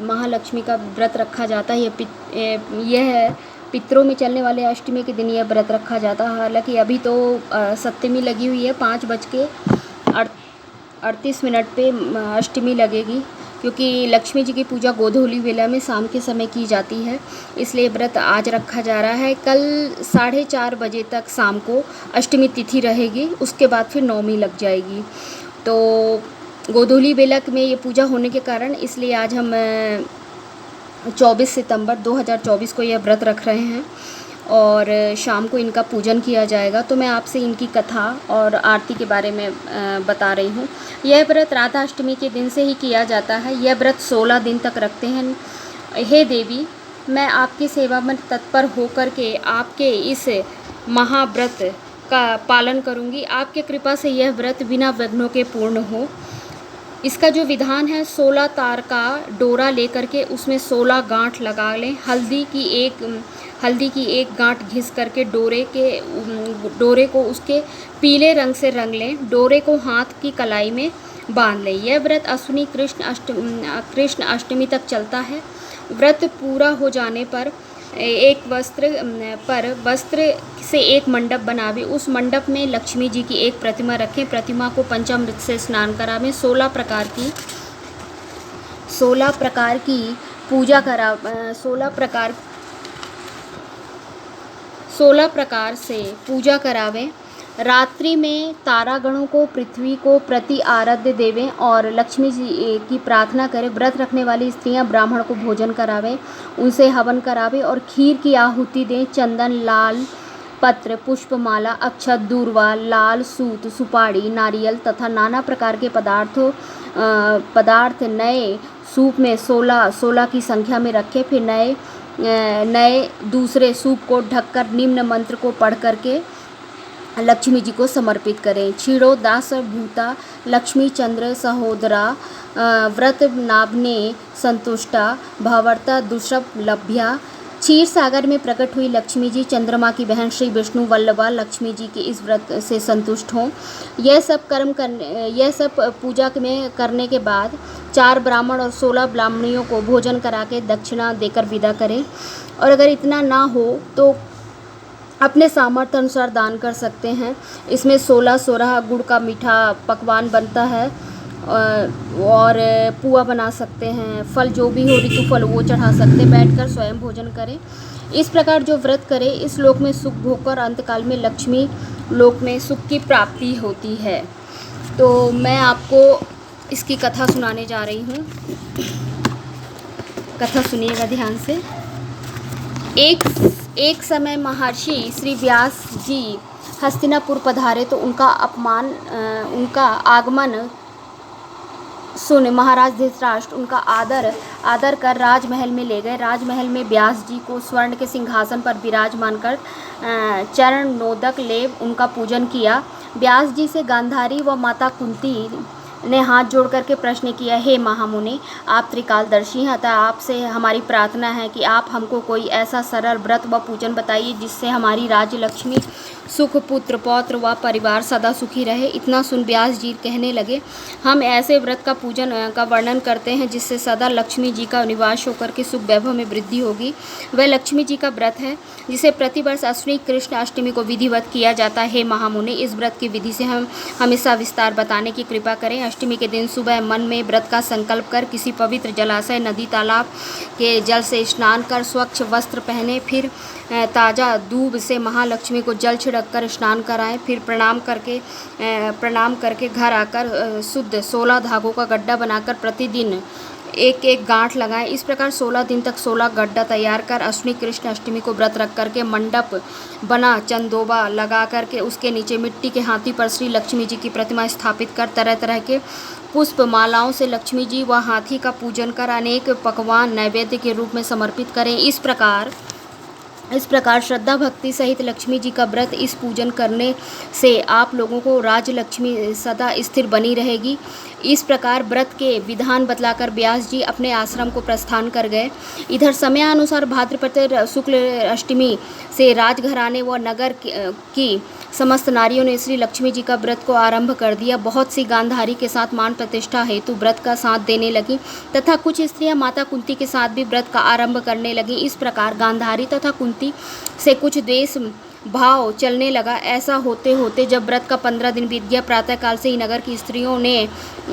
महालक्ष्मी का व्रत रखा जाता है। यह पितरों में चलने वाले अष्टमी के दिन यह व्रत रखा जाता है। हालांकि अभी तो सप्तमी लगी हुई है, 5:38 पे अष्टमी लगेगी, क्योंकि लक्ष्मी जी की पूजा गोधूली वेला में शाम के समय की जाती है, इसलिए व्रत आज रखा जा रहा है। कल 4:30 बजे तक शाम को अष्टमी तिथि रहेगी, उसके बाद फिर नवमी लग जाएगी। तो गोधूली वेला में ये पूजा होने के कारण इसलिए आज हम 24 सितंबर 2024 को यह व्रत रख रहे हैं और शाम को इनका पूजन किया जाएगा। तो मैं आपसे इनकी कथा और आरती के बारे में बता रही हूँ। यह व्रत राधा अष्टमी के दिन से ही किया जाता है। यह व्रत 16 दिन तक रखते हैं। हे देवी, मैं आपकी सेवा में तत्पर होकर के आपके इस महाव्रत का पालन करूँगी। आपके कृपा से यह व्रत बिना विघ्नों के पूर्ण हो। इसका जो विधान है, 16 तार का डोरा लेकर के उसमें 16 गांठ लगा लें। हल्दी की एक गांठ घिस करके डोरे को उसके पीले रंग से रंग लें। डोरे को हाथ की कलाई में बांध लें। यह व्रत अश्विनी कृष्ण अष्टमी तक चलता है। व्रत पूरा हो जाने पर वस्त्र से एक मंडप बनावे। उस मंडप में लक्ष्मी जी की एक प्रतिमा रखें। प्रतिमा को पंचामृत से स्नान करावें। 16 प्रकार की पूजा करा 16 प्रकार से पूजा करावें। रात्रि में तारागणों को, पृथ्वी को प्रति आराध्य देवें और लक्ष्मी जी की प्रार्थना करें। व्रत रखने वाली स्त्रियां ब्राह्मण को भोजन करावें, उनसे हवन करावें और खीर की आहुति दें। चंदन, लाल पत्र, पुष्पमाला, अक्षत, दूर्वा, लाल सूत, सुपारी, नारियल तथा नाना प्रकार के पदार्थ नए सूप में 16 की संख्या में रखें। फिर नए दूसरे सूप को ढककर निम्न मंत्र को पढ़ करके लक्ष्मी जी को समर्पित करें। क्षीरो दास भूता लक्ष्मी चंद्र सहोदरा व्रत नाभने संतुष्टा भवर्ता दुष्प लभ्या। क्षीर सागर में प्रकट हुई लक्ष्मी जी चंद्रमा की बहन श्री विष्णु वल्लभा लक्ष्मी जी के इस व्रत से संतुष्ट हों। यह सब पूजा में करने के बाद 4 ब्राह्मण और 16 ब्राह्मणियों को भोजन करा के दक्षिणा देकर विदा करें। और अगर इतना ना हो तो अपने सामर्थ्य अनुसार दान कर सकते हैं। इसमें 16 सोरहा गुड़ का मीठा पकवान बनता है और पुआ बना सकते हैं। फल जो भी हो, ऋतु फल वो चढ़ा सकते। बैठकर स्वयं भोजन करें। इस प्रकार जो व्रत करे इस लोक में सुख भोगकर अंतकाल में लक्ष्मी लोक में सुख की प्राप्ति होती है। तो मैं आपको इसकी कथा सुनाने जा रही हूँ। कथा सुनिएगा ध्यान से। एक समय महर्षि श्री व्यास जी हस्तिनापुर पधारे तो उनका आगमन सुन महाराज धृतराष्ट्र उनका आदर कर राजमहल में ले गए। राजमहल में व्यास जी को स्वर्ण के सिंहासन पर विराजमान कर चरण नोदक ले उनका पूजन किया। व्यास जी से गांधारी व माता कुंती ने हाथ जोड़ करके प्रश्न किया, हे महामुनि, आप त्रिकालदर्शी हैं, अतः आपसे हमारी प्रार्थना है कि आप हमको कोई ऐसा सरल व्रत व पूजन बताइए जिससे हमारी राज्य लक्ष्मी, सुख, पुत्र पौत्र व परिवार सदा सुखी रहे। इतना सुन व्यास जी कहने लगे, हम ऐसे व्रत का पूजन का वर्णन करते हैं जिससे सदा लक्ष्मी जी का निवास होकर के सुख वैभव में वृद्धि होगी। वह लक्ष्मी जी का व्रत है जिसे प्रतिवर्ष अश्विनी कृष्ण अष्टमी को विधिवत किया जाता है। हे महामुनि, इस व्रत की विधि से हम हमेशा विस्तार बताने की कृपा करें। अष्टमी के दिन सुबह मन में व्रत का संकल्प कर किसी पवित्र जलाशय, नदी, तालाब के जल से स्नान कर स्वच्छ वस्त्र पहने। फिर ताज़ा दूब से महालक्ष्मी को जल छिड़क कर स्नान कराएं। फिर प्रणाम करके घर आकर शुद्ध 16 धागों का गड्ढा बनाकर प्रतिदिन एक गांठ लगाएं। इस प्रकार 16 दिन तक 16 गड्ढा तैयार कर अश्विनी कृष्ण अष्टमी को व्रत रख करके मंडप बना चंदोबा लगा करके उसके नीचे मिट्टी के हाथी पर श्री लक्ष्मी जी की प्रतिमा स्थापित कर तरह तरह के पुष्प मालाओं से लक्ष्मी जी व हाथी का पूजन कर अनेक पकवान नैवेद्य के रूप में समर्पित करें। इस प्रकार श्रद्धा भक्ति सहित लक्ष्मी जी का व्रत इस पूजन करने से आप लोगों को राज लक्ष्मी सदा स्थिर बनी रहेगी। इस प्रकार व्रत के विधान बतलाकर व्यास जी अपने आश्रम को प्रस्थान कर गए। इधर समयानुसार भाद्रपद शुक्ल अष्टमी से राजघराने व नगर की समस्त नारियों ने श्री लक्ष्मी जी का व्रत को आरंभ कर दिया। बहुत सी गांधारी के साथ मान प्रतिष्ठा हेतु व्रत का साथ देने लगी तथा कुछ स्त्रियां माता कुंती के साथ भी व्रत का आरंभ करने लगी। इस प्रकार गांधारी तथा कुंती से कुछ द्वेष भाव चलने लगा। ऐसा होते होते जब व्रत का 15 दिन बीत गया, प्रातःकाल से ही नगर की स्त्रियों ने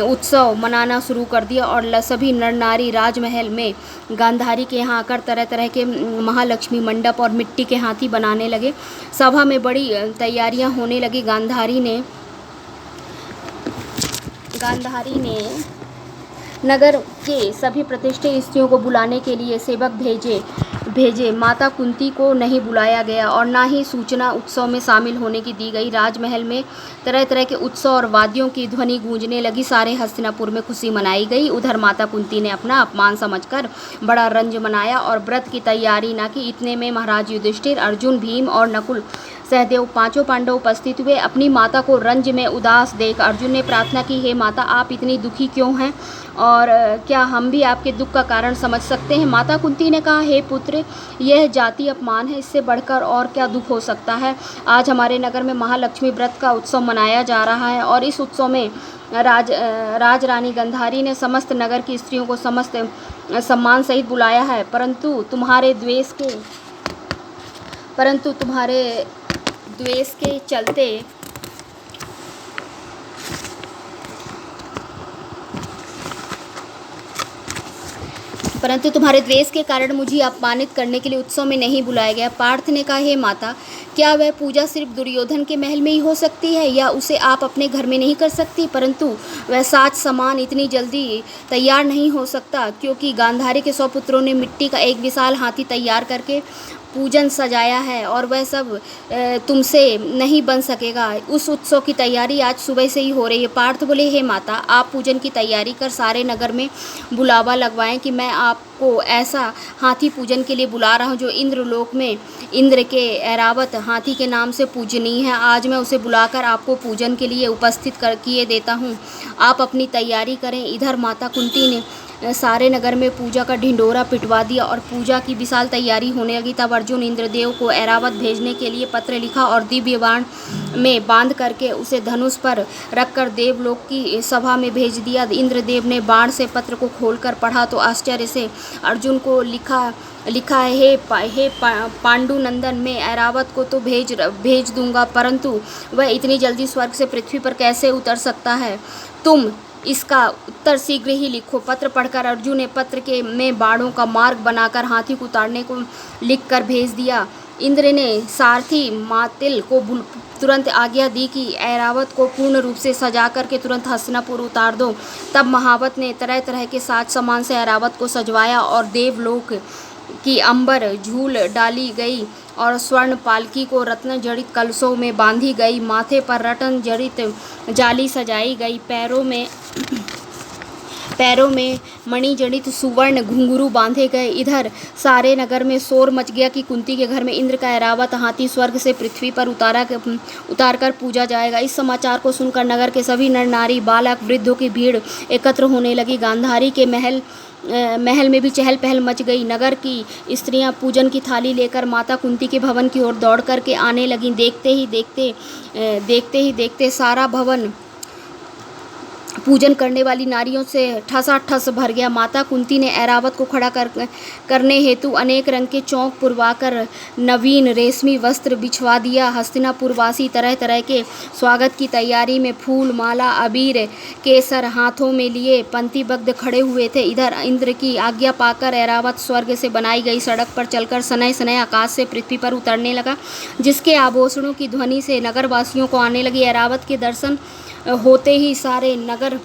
उत्सव मनाना शुरू कर दिया और सभी नर नारी राजमहल में गांधारी के यहाँ आकर तरह तरह के महालक्ष्मी मंडप और मिट्टी के हाथी बनाने लगे। सभा में बड़ी तैयारियां होने लगी। गांधारी ने नगर के सभी प्रतिष्ठित स्त्रियों को बुलाने के लिए सेवक भेजे। माता कुंती को नहीं बुलाया गया और ना ही सूचना उत्सव में शामिल होने की दी गई। राजमहल में तरह तरह के उत्सव और वाद्यों की ध्वनि गूंजने लगी। सारे हस्तिनापुर में खुशी मनाई गई। उधर माता कुंती ने अपना अपमान समझकर बड़ा रंज मनाया और व्रत की तैयारी न की। इतने में महाराज युधिष्ठिर, अर्जुन, भीम और नकुल सहदेव पांचों पांडव उपस्थित हुए। अपनी माता को रंज में उदास देख अर्जुन ने प्रार्थना की, हे माता, आप इतनी दुखी क्यों हैं और क्या हम भी आपके दुख का कारण समझ सकते हैं? माता कुंती ने कहा, हे पुत्र, यह जाति अपमान है, इससे बढ़कर और क्या दुख हो सकता है। आज हमारे नगर में महालक्ष्मी व्रत का उत्सव मनाया जा रहा है और इस उत्सव में राजरानी गांधारी ने समस्त नगर की स्त्रियों को समस्त सम्मान सहित बुलाया है, परंतु तुम्हारे द्वेष के कारण मुझे अपमानित करने के लिए उत्सव में नहीं बुलाया गया। पार्थ ने कहा, हे माता, क्या वह पूजा सिर्फ दुर्योधन के महल में ही हो सकती है या उसे आप अपने घर में नहीं कर सकती? परंतु वह साज सामान इतनी जल्दी तैयार नहीं हो सकता, क्योंकि गांधारी के 100 पुत्रों ने मिट्टी का एक विशाल हाथी तैयार करके पूजन सजाया है और वह सब तुमसे नहीं बन सकेगा। उस उत्सव की तैयारी आज सुबह से ही हो रही है। पार्थ बोले, हे माता, आप पूजन की तैयारी कर सारे नगर में बुलावा लगवाएं कि मैं आपको ऐसा हाथी पूजन के लिए बुला रहा हूं जो इंद्रलोक में इंद्र के ऐरावत हाथी के नाम से पूजनीय है। आज मैं उसे बुलाकर आपको पूजन के लिए उपस्थित किए देता हूं। आप अपनी तैयारी करें। इधर माता कुंती ने सारे नगर में पूजा का ढिंढोरा पिटवा दिया और पूजा की विशाल तैयारी होने लगी। तब अर्जुन इंद्रदेव को ऐरावत भेजने के लिए पत्र लिखा और दिव्य बाण में बांध करके उसे धनुष पर रखकर देवलोक की सभा में भेज दिया। इंद्रदेव ने बाण से पत्र को खोलकर पढ़ा तो आश्चर्य से अर्जुन को लिखा है, हे पांडुनंदन, मैं ऐरावत को तो भेज दूंगा, परंतु वह इतनी जल्दी स्वर्ग से पृथ्वी पर कैसे उतर सकता है? तुम इसका उत्तर शीघ्र ही लिखो। पत्र पढ़कर अर्जुन ने पत्र में बाणों का मार्ग बनाकर हाथी को उतारने को लिखकर भेज दिया। इंद्र ने सारथी मातिल को तुरंत आज्ञा दी कि ऐरावत को पूर्ण रूप से सजा करके तुरंत हस्तिनापुर उतार दो। तब महावत ने तरह तरह के साज सामान से ऐरावत को सजवाया और देवलोक की अंबर झूल डाली गई और स्वर्ण पालकी को रत्न जड़ित कलशों में बांधी गई। माथे पर रत्न जड़ित जाली सजाई गई। पैरों में मणि जड़ित सुवर्ण घुंघरू बांधे गए। इधर सारे नगर में शोर मच गया कि कुंती के घर में इंद्र का ऐरावत हाथी स्वर्ग से पृथ्वी पर उतार कर पूजा जाएगा। इस समाचार को सुनकर नगर के सभी नर नारी, बालक, वृद्धों की भीड़ एकत्र होने लगी। गांधारी के महल में भी चहल पहल मच गई। नगर की स्त्रियां पूजन की थाली लेकर माता कुंती के भवन की ओर दौड़ करके आने लगीं। देखते ही देखते सारा भवन पूजन करने वाली नारियों से ठसाठस भर गया। माता कुंती ने ऐरावत को खड़ा करने हेतु अनेक रंग के चौक पुरवाकर नवीन रेशमी वस्त्र बिछवा दिया। हस्तिनापुरवासी तरह तरह के स्वागत की तैयारी में फूल, माला, अबीर, केसर हाथों में लिए पंक्तिबद्ध खड़े हुए थे। इधर इंद्र की आज्ञा पाकर ऐरावत स्वर्ग से बनाई गई सड़क पर चलकर सनय सनय आकाश से पृथ्वी पर उतरने लगा, जिसके आभूषणों की ध्वनि से नगरवासियों को आने लगी। ऐरावत के दर्शन होते ही सारे नर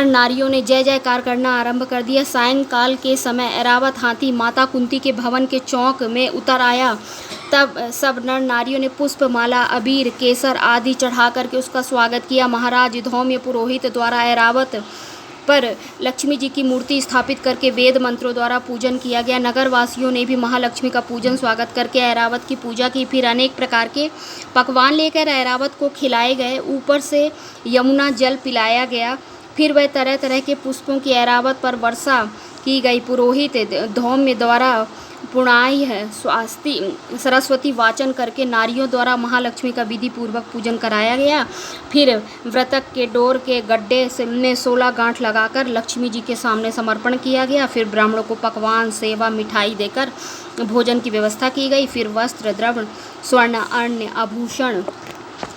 नारियों ने जय जयकार करना आरंभ कर दिया। सायंकाल के समय ऐरावत हाथी माता कुंती के भवन के चौक में उतर आया। तब सब नर नारियों ने पुष्प, माला, अबीर, केसर आदि चढ़ा करके उसका स्वागत किया। महाराज धौम्य पुरोहित द्वारा ऐरावत पर लक्ष्मी जी की मूर्ति स्थापित करके वेद मंत्रों द्वारा पूजन किया गया। नगरवासियों ने भी महालक्ष्मी का पूजन स्वागत करके ऐरावत की पूजा की। फिर अनेक प्रकार के पकवान लेकर ऐरावत को खिलाए गए। ऊपर से यमुना जल पिलाया गया। फिर वह तरह तरह के पुष्पों की ऐरावत पर वर्षा की गई। पुरोहित धौम्य द्वारा पुणाई है स्वास्ति सरस्वती वाचन करके नारियों द्वारा महालक्ष्मी का विधि पूर्वक पूजन कराया गया। फिर व्रतक के डोर के गड्ढे में 16 गांठ लगाकर लक्ष्मी जी के सामने समर्पण किया गया। फिर ब्राह्मणों को पकवान सेवा मिठाई देकर भोजन की व्यवस्था की गई। फिर वस्त्र द्रव्य स्वर्ण अन्य आभूषण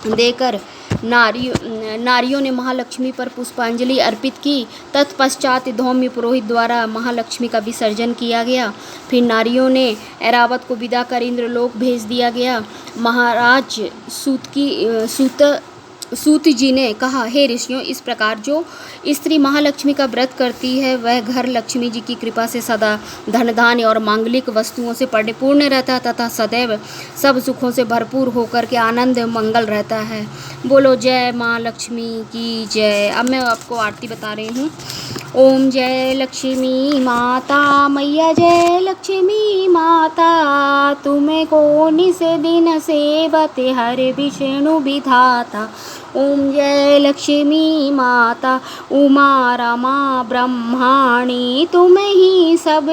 देकर नारियों ने महालक्ष्मी पर पुष्पांजलि अर्पित की। तत्पश्चात धौम्य पुरोहित द्वारा महालक्ष्मी का विसर्जन किया गया। फिर नारियों ने ऐरावत को विदा कर इंद्रलोक भेज दिया गया। महाराज सूत जी ने कहा, हे ऋषियों, इस प्रकार जो स्त्री महालक्ष्मी का व्रत करती है वह घर लक्ष्मी जी की कृपा से सदा धन धान्य और मांगलिक वस्तुओं से परिपूर्ण रहता तथा सदैव सब सुखों से भरपूर होकर के आनंद मंगल रहता है। बोलो जय माँ लक्ष्मी की जय। अब मैं आपको आरती बता रही हूँ। ओम जय लक्ष्मी माता मैया जय लक्ष्मी माता, तुम्हें कौन से दिन सेवते हर विष्णु विधाता। ओम जय लक्ष्मी माता उमा रमा ब्रह्माणी, तुम ही सब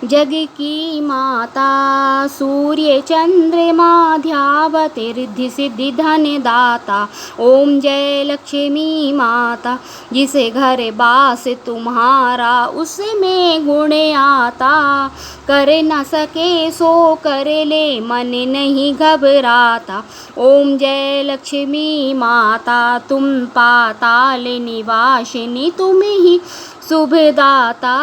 जग की माता। सूर्य चंद्रमा ध्यावते रिद्धि सिद्धि धन दाता। ओम जय लक्ष्मी माता, जिसे घर बास तुम्हारा उसमें गुण आता। कर न सके सो कर ले मन नहीं घबराता। ओम जय लक्ष्मी माता, तुम पाताल निवासिनी, तुम ही शुभदाता।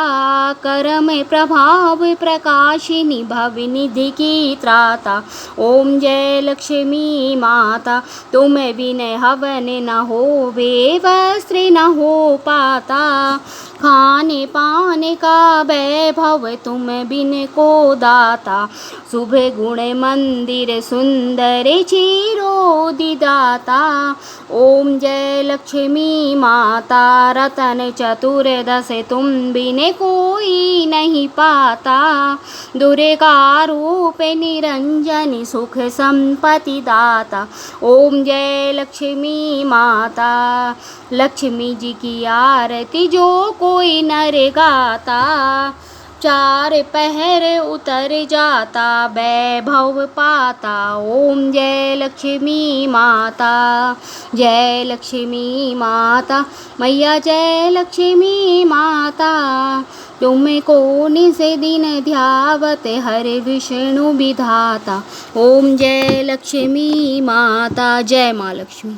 करम प्रभाव प्रकाशिनी भवनिधि की त्राता। ओम जय लक्ष्मी माता, तुम बिन हवन न होवे वस्त्र न हो पाता। खाने पाने का वैभव तुम बिन को दाता। शुभ गुण मंदिर सुंदर चिरोदिदाता। ओम जय लक्ष्मी माता, रतन चतुर्दश तुम बिन कोई नहीं पाता। दुर्गा रूप निरंजनी सुख संपत्ति दाता। ओम जय लक्ष्मी माता, लक्ष्मी जी की आरती जो कोई नर गाता। चार पहर उतर जाता वैभव पाता। ओम जय लक्ष्मी माता, जय लक्ष्मी माता मैया जय लक्ष्मी माता। तुम्हें कौन से दिन ध्यावते हर विष्णु विधाता। ओम जय लक्ष्मी माता, जय माँ लक्ष्मी।